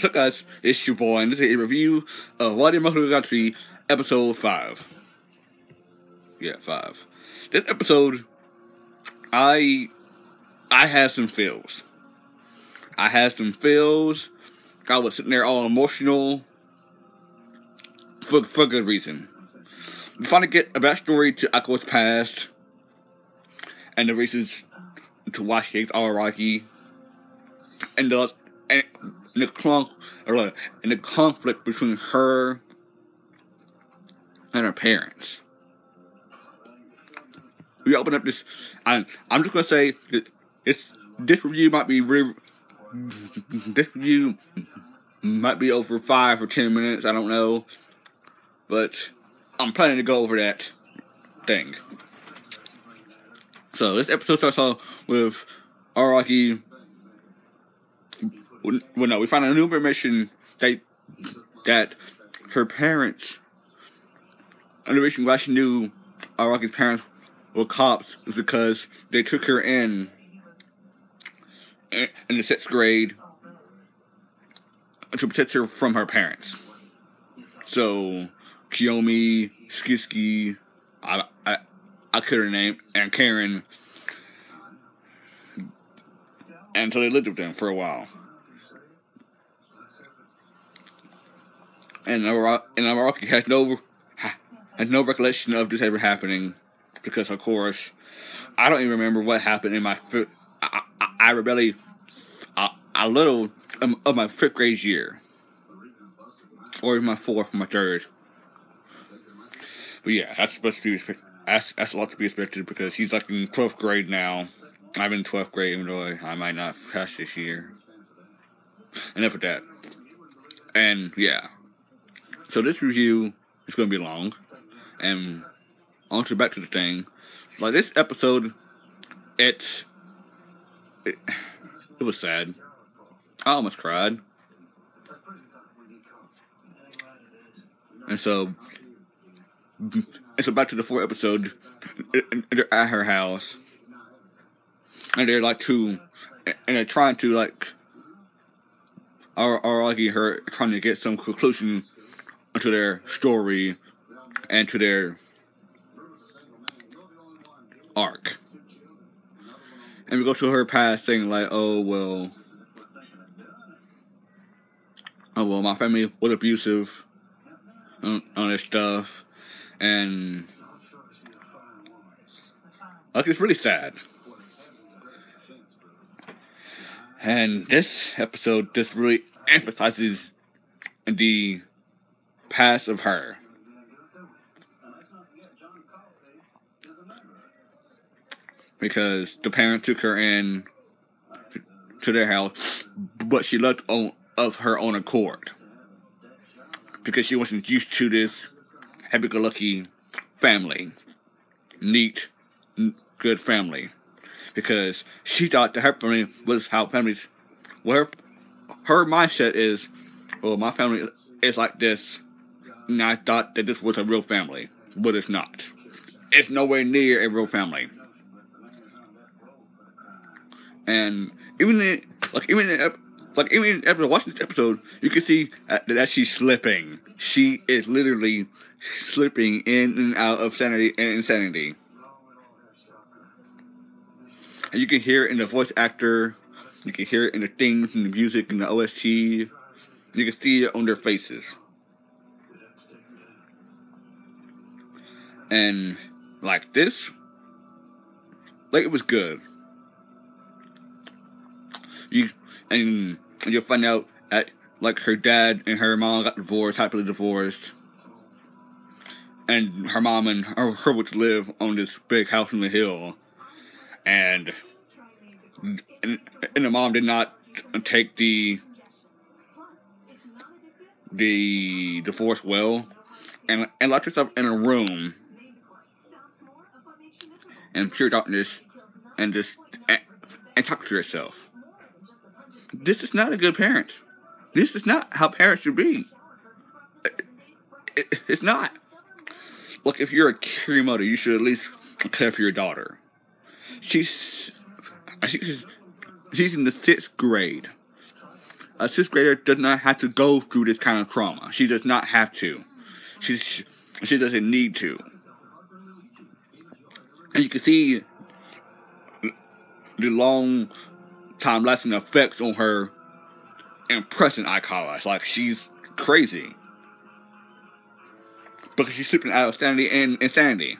What's up, guys? It's your boy, and this is a review of Owarimonogatari episode 5. Yeah, 5. This episode, I had some feels. I was sitting there all emotional for good reason. We finally get a backstory to Oikawa's past and the reasons to why she hates Araragi and the conflict between her and her parents. We open up this. I'm just gonna say that this review might be over 5 or 10 minutes. I don't know, but I'm planning to go over that thing. So this episode starts off with Araragi. Well, no, we find out new information that her parents, and the reason why she knew Aragi's parents were cops is because they took her in the 6th grade to protect her from her parents. So Kiyomi, Skiski, I could her name, and Karen, and so they lived with them for a while. And Araragi has no recollection of this ever happening, because of course I don't even remember what happened in my a little of my 5th grade year, or my 4th, my 3rd. But yeah, that's supposed to be that's a lot to be expected, because he's like in 12th grade now. I'm in 12th grade, even though I might not pass this year. Enough of that. And yeah. So this review is going to be long, and back to the thing. Like, this episode, it was sad. I almost cried. And so back to the 4th episode. They're at her house, and they're they're trying to argue her, trying to get some conclusion to their story and to their arc. And we go to her past, saying like, oh well, my family was abusive on this stuff, and it's really sad. And this episode just really emphasizes the past of her. Because the parents took her in to their house, but she left of her own accord. Because she wasn't used to this happy-go-lucky family. Neat, good family. Because she thought that her family was how families... Well, her mindset is, well, my family is like this, and I thought that this was a real family. But it's not. It's nowhere near a real family. And even after watching this episode, you can see that she's slipping. She is literally slipping in and out of sanity and insanity. And you can hear it in the voice actor, you can hear it in the themes and the music and the OST. You can see it on their faces. And this, it was good. You'll find out that her dad and her mom got divorced, happily divorced, and her mom and her would live on this big house on the hill, and the mom did not take the divorce well, and locked herself in a room in pure darkness and talked to herself. This is not a good parent. This is not how parents should be. It's not. Look, if you're a caring mother, you should at least care for your daughter. She's in the 6th grade. a 6th grader does not have to go through this kind of trauma. She does not have to. She doesn't need to. And you can see the long time lasting effects on her impressing Oikawa. It's like she's crazy. Because she's slipping out of sanity and insanity.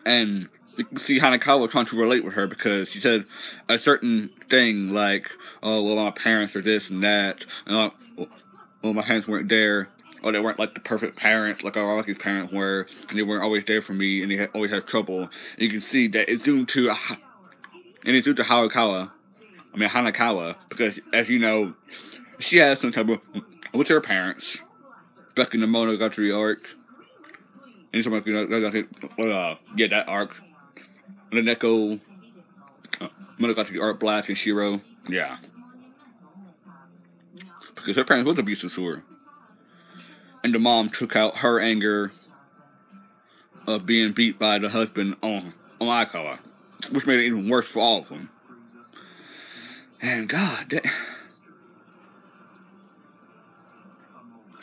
And you can see Hanekawa trying to relate with her because she said a certain thing like, oh, well, my parents are this and that. And, well, my parents weren't there. Or they weren't like the perfect parents, like Araki's parents were. And they weren't always there for me. And they always had trouble. And you can see that it's zoomed to Hanekawa. Because, as you know, she has some type of with her parents back in the Monogatari arc. And yeah, that arc. And the Neko Monogatari arc, Black and Shiro. Yeah. Because her parents was abusive to her. And the mom took out her anger of being beat by the husband on Oikawa. Which made it even worse for all of them. And God,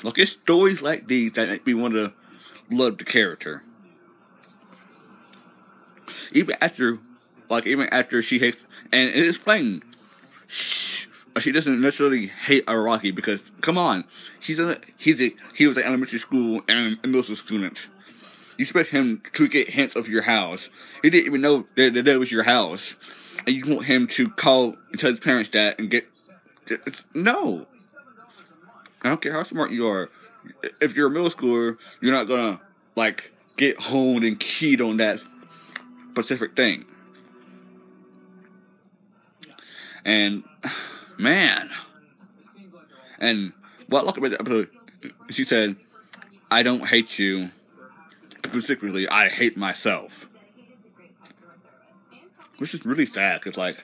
it's stories like these that make me want to love the character. Even after she hates, and it is plain, she doesn't necessarily hate Araki because, come on, he was an elementary school and a middle school student. You expect him to get hints of your house. He didn't even know that was your house. And you want him to call and tell his parents that and no. I don't care how smart you are. If you're a middle schooler, you're not gonna, get honed and keyed on that specific thing. And, man. And what I like about the episode, she said, I don't hate you. Specifically, I hate myself. Which is really sad, because,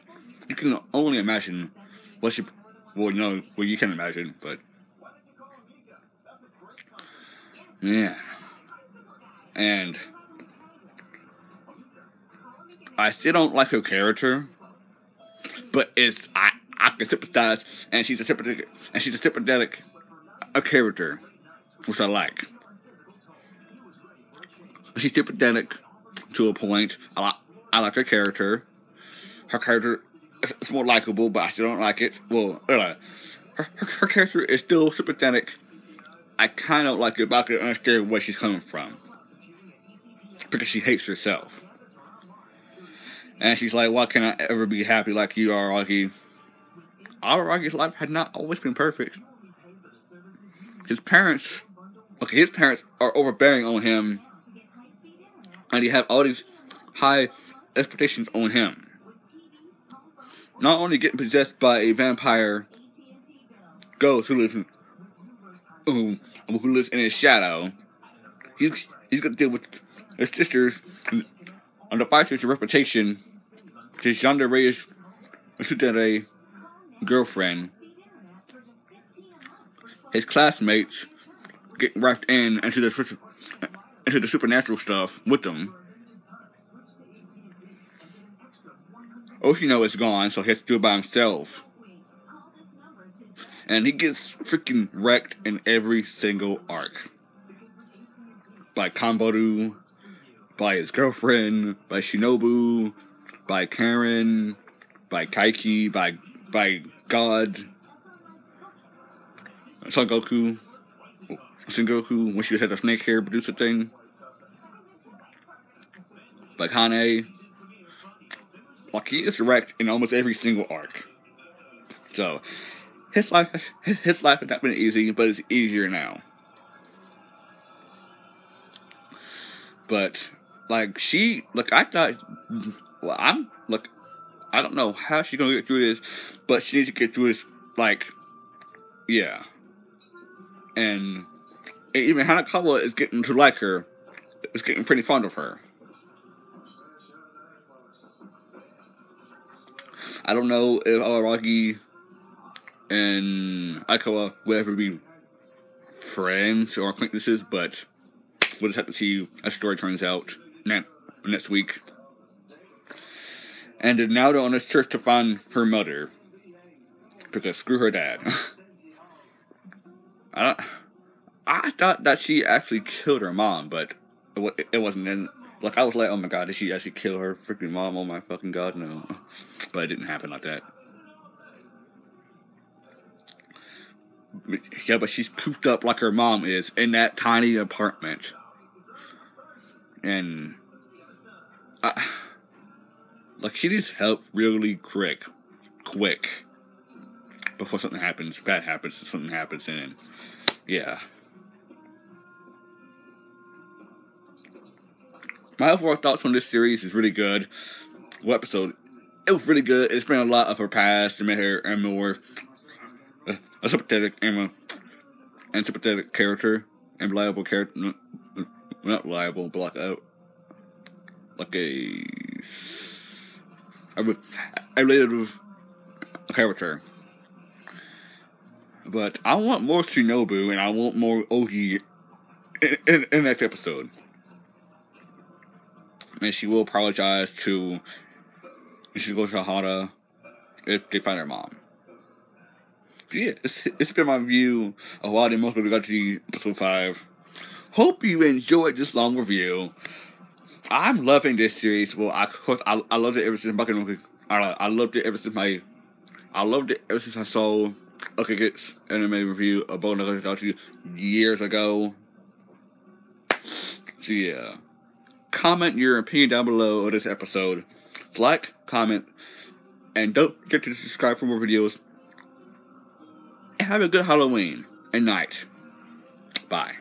you can only imagine what she... Well, you can imagine, but... Yeah. And... I still don't like her character, but I can sympathize, and she's a sympathetic character, which I like. She's sympathetic to a point. I like her character. Her character is more likable, but I still don't like it. Well, her character is still sympathetic. I kind of like it, but I can understand where she's coming from. Because she hates herself. And she's like, why can't I ever be happy like you are, Araki? Araki's life had not always been perfect. His parents are overbearing on him. And he have all these high expectations on him. Not only getting possessed by a vampire ghost who lives in his shadow, he's gonna deal with his sisters and the five sister reputation, his yandere's tsundere girlfriend, his classmates getting wrapped into the supernatural stuff with them. Oshino is gone, so he has to do it by himself. And he gets freaking wrecked in every single arc. By Kanbaru, by his girlfriend, by Shinobu, by Karen, by Kaiki, by God, Sengoku, when she had the snake hair producer thing, by Kane. He is wrecked in almost every single arc. So, his life has not been easy, but it's easier now. But, I thought, I don't know how she's gonna get through this, but she needs to get through this, yeah. And even Hanekawa is getting to like her, is getting pretty fond of her. I don't know if Araki and Oikawa will ever be friends or acquaintances, but we'll just have to see as the story turns out next week. And now they're on a search to find her mother. Because screw her dad. I thought that she actually killed her mom, but it wasn't. Like, I was like, oh my god, did she actually kill her freaking mom? Oh my fucking god, no. But it didn't happen like that. Yeah, but she's cooped up like her mom is in that tiny apartment. And like, she needs help really quick. Before something happens, bad happens, something happens, and yeah. My overall thoughts on this series is really good. What episode? It was really good. It's been a lot of her past to make her a more a sympathetic and sympathetic character and reliable character. Not reliable, but like a relative character. But I want more Shinobu and I want more Ogi in the next episode. And she will apologize to Hara if they find her mom. So yeah, it's been my review of Owarimonogatari episode 5. Hope you enjoyed this long review. I'm loving this series. Well, I loved it ever since I loved it ever since I saw Okaget's anime review of Owarimonogatari years ago. So yeah. Comment your opinion down below of this episode. Like, comment, and don't forget to subscribe for more videos. And have a good Halloween and night. Bye.